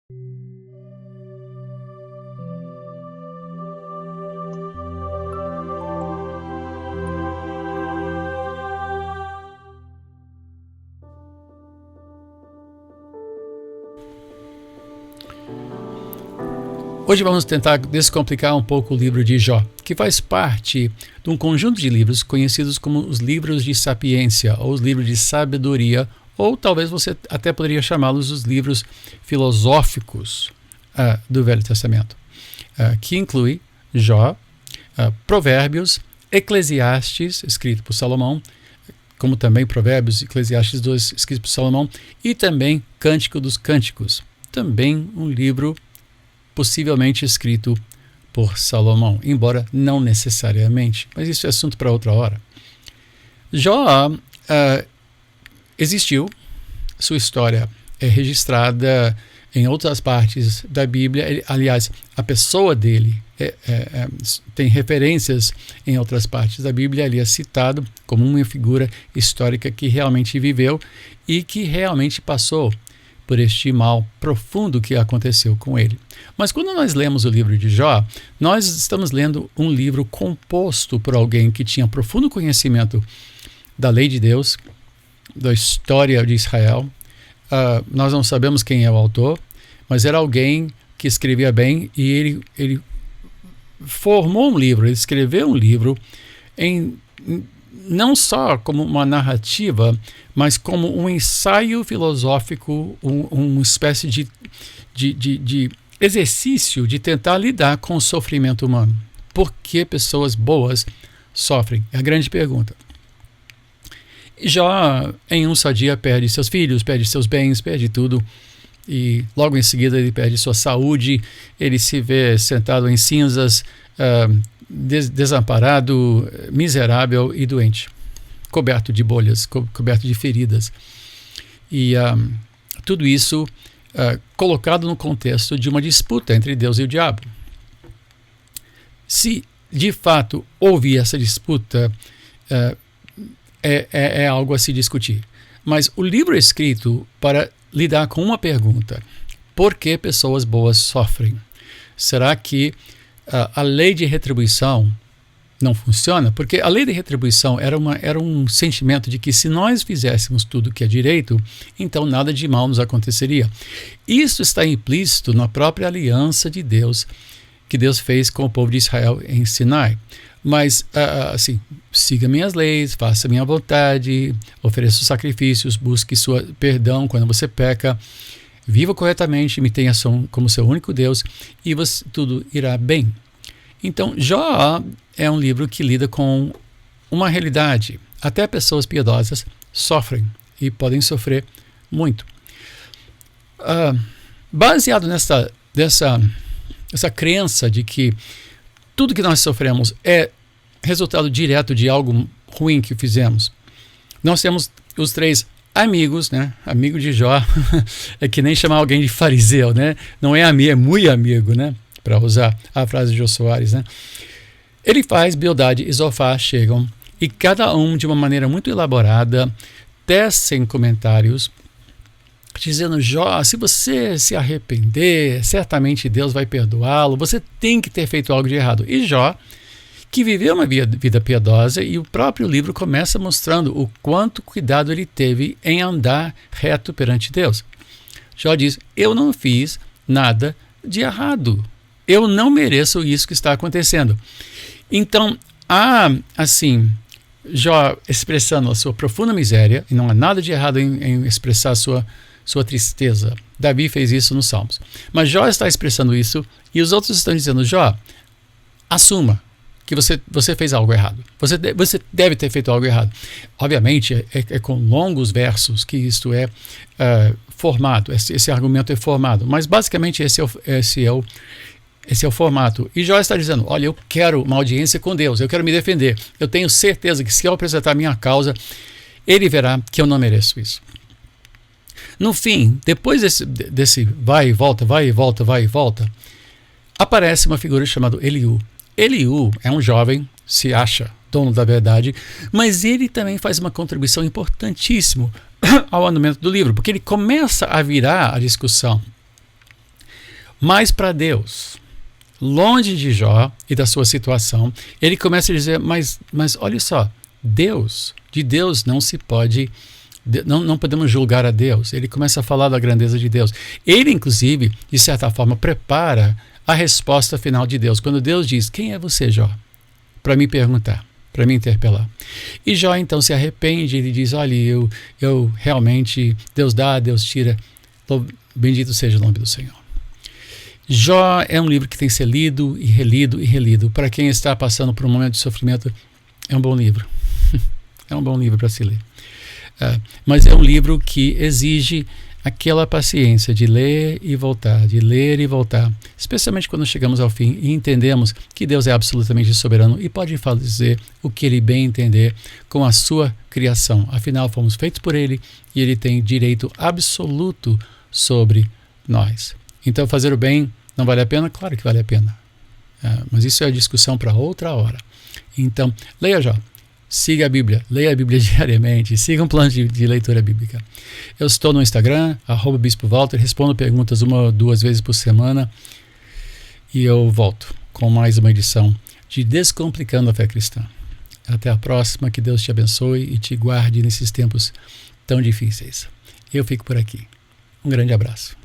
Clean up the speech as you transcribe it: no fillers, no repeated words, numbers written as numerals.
Hoje vamos tentar descomplicar um pouco o livro de Jó, que faz parte de um conjunto de livros conhecidos como os livros de sapiência, ou os livros de sabedoria, ou talvez você até poderia chamá-los os livros filosóficos do Velho Testamento, que inclui Jó, Provérbios, Eclesiastes, escrito por Salomão, como também Provérbios, Eclesiastes 2, escrito por Salomão, e também Cântico dos Cânticos, também um livro possivelmente escrito por Salomão, embora não necessariamente, mas isso é assunto para outra hora. Jó existiu, sua história é registrada em outras partes da Bíblia, aliás, a pessoa dele tem referências em outras partes da Bíblia, ele é citado como uma figura histórica que realmente viveu e que realmente passou por este mal profundo que aconteceu com ele. Mas quando nós lemos o livro de Jó, nós estamos lendo um livro composto por alguém que tinha profundo conhecimento da lei de Deus, da história de Israel. Nós não sabemos quem é o autor, mas era alguém que escrevia bem e ele formou um livro, ele escreveu um livro não só como uma narrativa, mas como um ensaio filosófico, uma espécie de exercício de tentar lidar com o sofrimento humano. Por que pessoas boas sofrem? É a grande pergunta. Jó, em um só dia, perde seus filhos, perde seus bens, perde tudo. E logo em seguida ele perde sua saúde, ele se vê sentado em cinzas, desamparado, miserável e doente, coberto de bolhas, coberto de feridas. E tudo isso colocado no contexto de uma disputa entre Deus e o diabo. Se de fato houve essa disputa, é algo a se discutir. Mas o livro é escrito para lidar com uma pergunta: por que pessoas boas sofrem? Será que a lei de retribuição não funciona? Porque a lei de retribuição era um sentimento de que se nós fizéssemos tudo que é direito, então nada de mal nos aconteceria. Isso está implícito na própria aliança de Deus, que Deus fez com o povo de Israel em Sinai. Mas, assim, siga minhas leis, faça minha vontade, ofereça os sacrifícios, busque sua perdão quando você peca, viva corretamente, me tenha como seu único Deus e tudo irá bem. Então, Jó é um livro que lida com uma realidade. Até pessoas piedosas sofrem e podem sofrer muito. Baseado nessa crença de que tudo que nós sofremos é resultado direto de algo ruim que fizemos, nós temos os três amigos, né? Amigo de Jó é que nem chamar alguém de fariseu, né? Não é amigo, é muito amigo, né? Para usar a frase de Jô Soares, né? Ele faz, Bildade e Zofar chegam e cada um de uma maneira muito elaborada tecem comentários dizendo: Jó, se você se arrepender, certamente Deus vai perdoá-lo, você tem que ter feito algo de errado. E Jó, que viveu uma vida piedosa, e o próprio livro começa mostrando o quanto cuidado ele teve em andar reto perante Deus. Jó diz: eu não fiz nada de errado, eu não mereço isso que está acontecendo. Então, Jó expressando a sua profunda miséria, e não há nada de errado em expressar a sua tristeza. Davi fez isso nos Salmos. Mas Jó está expressando isso e os outros estão dizendo: Jó, assuma que você fez algo errado. Você deve ter feito algo errado. Obviamente, é com longos versos que isto é formado, esse argumento é formado. Mas basicamente esse é o formato. E Jó está dizendo: olha, eu quero uma audiência com Deus, eu quero me defender. Eu tenho certeza que se eu apresentar minha causa, ele verá que eu não mereço isso. No fim, depois desse vai e volta, aparece uma figura chamada Eliú. Eliú é um jovem, se acha dono da verdade, mas ele também faz uma contribuição importantíssima ao andamento do livro, porque ele começa a virar a discussão Mas para Deus, longe de Jó e da sua situação, ele começa a dizer, mas olha só, de Deus não se pode, não podemos julgar a Deus. Ele começa a falar da grandeza de Deus. Ele, inclusive, de certa forma, prepara a resposta final de Deus. Quando Deus diz, quem é você, Jó? Para me perguntar, para me interpelar. E Jó, então, se arrepende, ele diz, olha, eu realmente, Deus dá, Deus tira, bendito seja o nome do Senhor. Jó é um livro que tem que ser lido e relido e relido. Para quem está passando por um momento de sofrimento, é um bom livro. É um bom livro para se ler. Mas é um livro que exige aquela paciência de ler e voltar, de ler e voltar. Especialmente quando chegamos ao fim e entendemos que Deus é absolutamente soberano e pode fazer o que Ele bem entender com a sua criação. Afinal, fomos feitos por Ele e Ele tem direito absoluto sobre nós. Então, fazer o bem não vale a pena? Claro que vale a pena. Mas isso é a discussão para outra hora. Então, leia Jó. Siga a Bíblia. Leia a Bíblia diariamente. Siga um plano de leitura bíblica. Eu estou no Instagram, @BispoWalter. Respondo perguntas 1 ou 2 vezes por semana. E eu volto com mais uma edição de Descomplicando a Fé Cristã. Até a próxima. Que Deus te abençoe e te guarde nesses tempos tão difíceis. Eu fico por aqui. Um grande abraço.